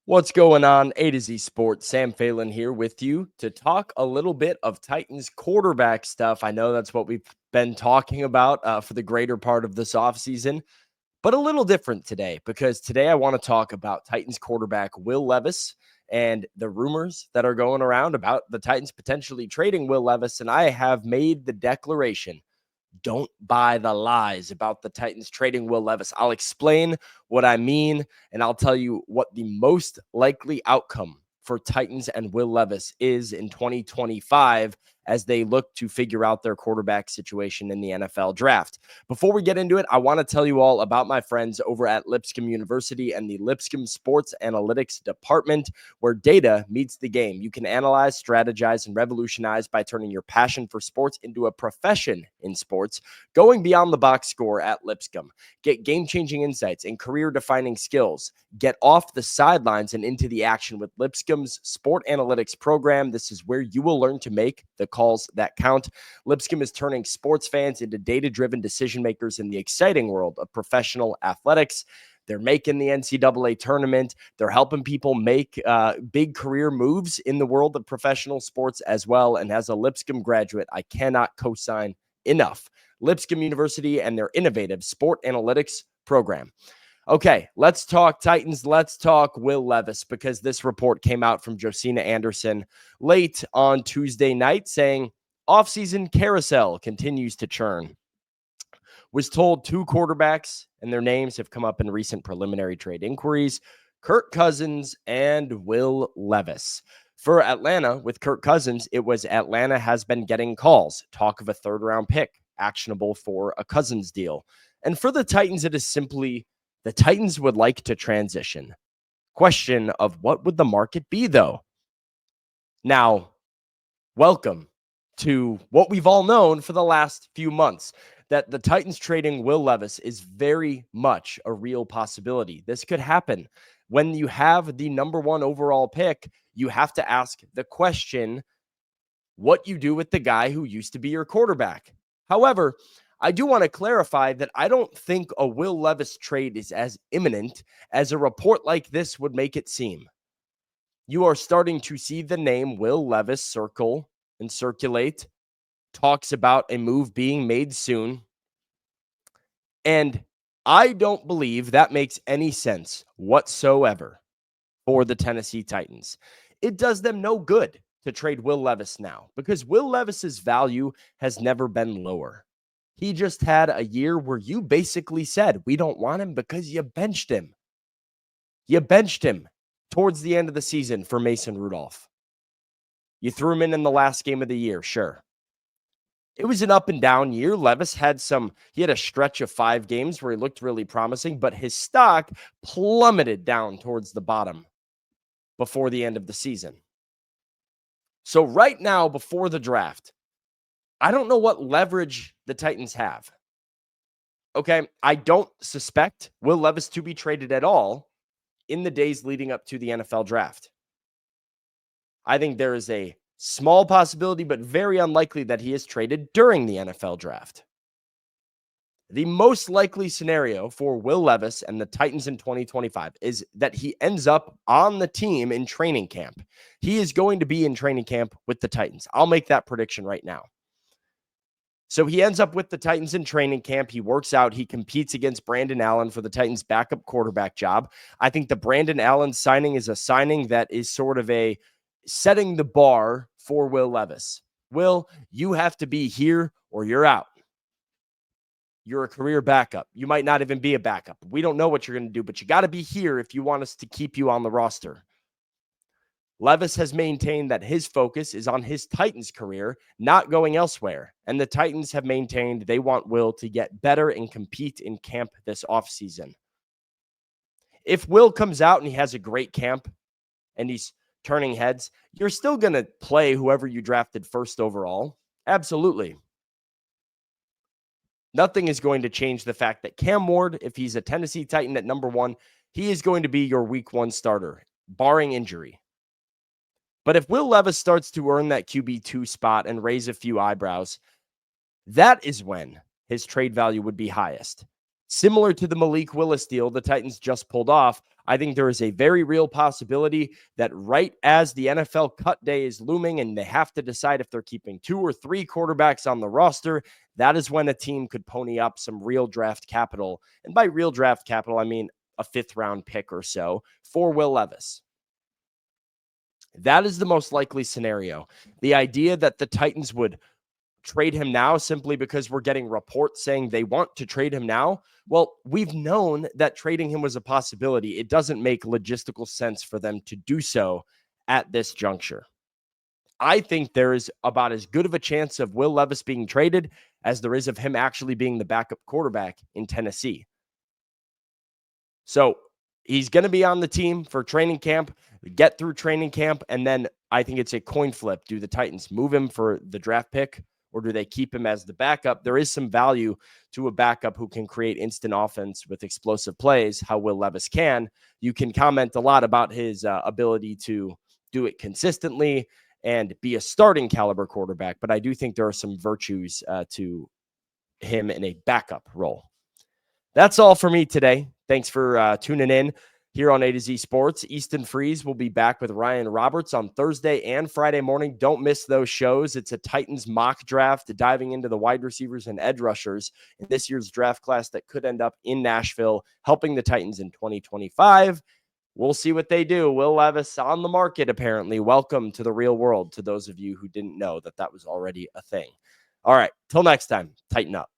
What's going on? A to Z Sports. Sam Phelan here with you to talk a little bit of Titans quarterback stuff. I know that's what we've been talking about for the greater part of this offseason, but a little different today because today I want to talk about Titans quarterback Will Levis and the rumors that are going around about the Titans potentially trading Will Levis. And I have made the declaration: don't buy the lies about the Titans trading Will Levis. I'll explain what I mean, and I'll tell you what the most likely outcome for Titans and Will Levis is in 2025 as they look to figure out their quarterback situation in the NFL draft. Before we get into it, I want to tell you all about my friends over at Lipscomb University and the Lipscomb Sports Analytics Department, where data meets the game. You can analyze, strategize, and revolutionize by turning your passion for sports into a profession in sports, going beyond the box score at Lipscomb. Get game-changing insights and career-defining skills. Get off the sidelines and into the action with Lipscomb's Sport Analytics program. This is where you will learn to make the calls that count. Lipscomb is turning sports fans into data-driven decision makers in the exciting world of professional athletics. They're making the NCAA tournament. They're helping people make big career moves in the world of professional sports as well. And as a Lipscomb graduate, I cannot co-sign enough Lipscomb University and their innovative sport analytics program. Okay, let's talk Titans. Let's talk Will Levis, because this report came out from Josina Anderson late on Tuesday night saying offseason carousel continues to churn. Was told two quarterbacks and their names have come up in recent preliminary trade inquiries: Kirk Cousins and Will Levis. For Atlanta, with Kirk Cousins, it was Atlanta has been getting calls, talk of a third-round pick, actionable for a Cousins deal. And for the Titans, it is simply the Titans would like to transition. Question of what would the market be, though? Now, welcome to what we've all known for the last few months, that the Titans trading Will Levis is very much a real possibility. This could happen. When you have the number one overall pick, you have to ask the question, what you do with the guy who used to be your quarterback. However, I do want to clarify that I don't think a Will Levis trade is as imminent as a report like this would make it seem. You are starting to see the name Will Levis circle and circulate, talks about a move being made soon. And I don't believe that makes any sense whatsoever for the Tennessee Titans. It does them no good to trade Will Levis now, because Will Levis's value has never been lower. He just had a year where you basically said, we don't want him because you benched him. You benched him towards the end of the season for Mason Rudolph. You threw him in the last game of the year, sure. It was an up and down year. Levis had a stretch of 5 games where he looked really promising, but his stock plummeted down towards the bottom before the end of the season. So right now, before the draft, I don't know what leverage the Titans have. Okay, I don't suspect Will Levis to be traded at all in the days leading up to the NFL draft. I think there is a small possibility, but very unlikely, that he is traded during the NFL draft. The most likely scenario for Will Levis and the Titans in 2025 is that he ends up on the team in training camp. He is going to be in training camp with the Titans. I'll make that prediction right now. So he ends up with the Titans in training camp. He works out. He competes against Brandon Allen for the Titans' backup quarterback job. I think the Brandon Allen signing is a signing that is sort of a setting the bar for Will Levis. Will, you have to be here or you're out. You're a career backup. You might not even be a backup. We don't know what you're going to do, but you got to be here if you want us to keep you on the roster. Levis has maintained that his focus is on his Titans career, not going elsewhere. And the Titans have maintained they want Will to get better and compete in camp this offseason. If Will comes out and he has a great camp and he's turning heads, you're still going to play whoever you drafted first overall. Absolutely. Nothing is going to change the fact that Cam Ward, if he's a Tennessee Titan at number 1, he is going to be your week 1 starter, barring injury. But if Will Levis starts to earn that QB2 spot and raise a few eyebrows, that is when his trade value would be highest. Similar to the Malik Willis deal the Titans just pulled off, I think there is a very real possibility that right as the NFL cut day is looming and they have to decide if they're keeping 2 or 3 quarterbacks on the roster, that is when a team could pony up some real draft capital. And by real draft capital, I mean a 5th-round pick or so for Will Levis. That is the most likely scenario. The idea that the Titans would trade him now simply because we're getting reports saying they want to trade him now. Well, we've known that trading him was a possibility. It doesn't make logistical sense for them to do so at this juncture. I think there is about as good of a chance of Will Levis being traded as there is of him actually being the backup quarterback in Tennessee. So he's going to be on the team for training camp, get through training camp, and then I think it's a coin flip. Do the Titans move him for the draft pick, or do they keep him as the backup? There is some value to a backup who can create instant offense with explosive plays, how Will Levis can. You can comment a lot about his ability to do it consistently and be a starting caliber quarterback, but I do think there are some virtues to him in a backup role. That's all for me today. Thanks for tuning in here on A to Z Sports. Easton Freeze will be back with Ryan Roberts on Thursday and Friday morning. Don't miss those shows. It's a Titans mock draft, diving into the wide receivers and edge rushers in this year's draft class that could end up in Nashville, helping the Titans in 2025. We'll see what they do. Will Levis on the market, apparently. Welcome to the real world to those of you who didn't know that that was already a thing. All right, till next time, tighten up.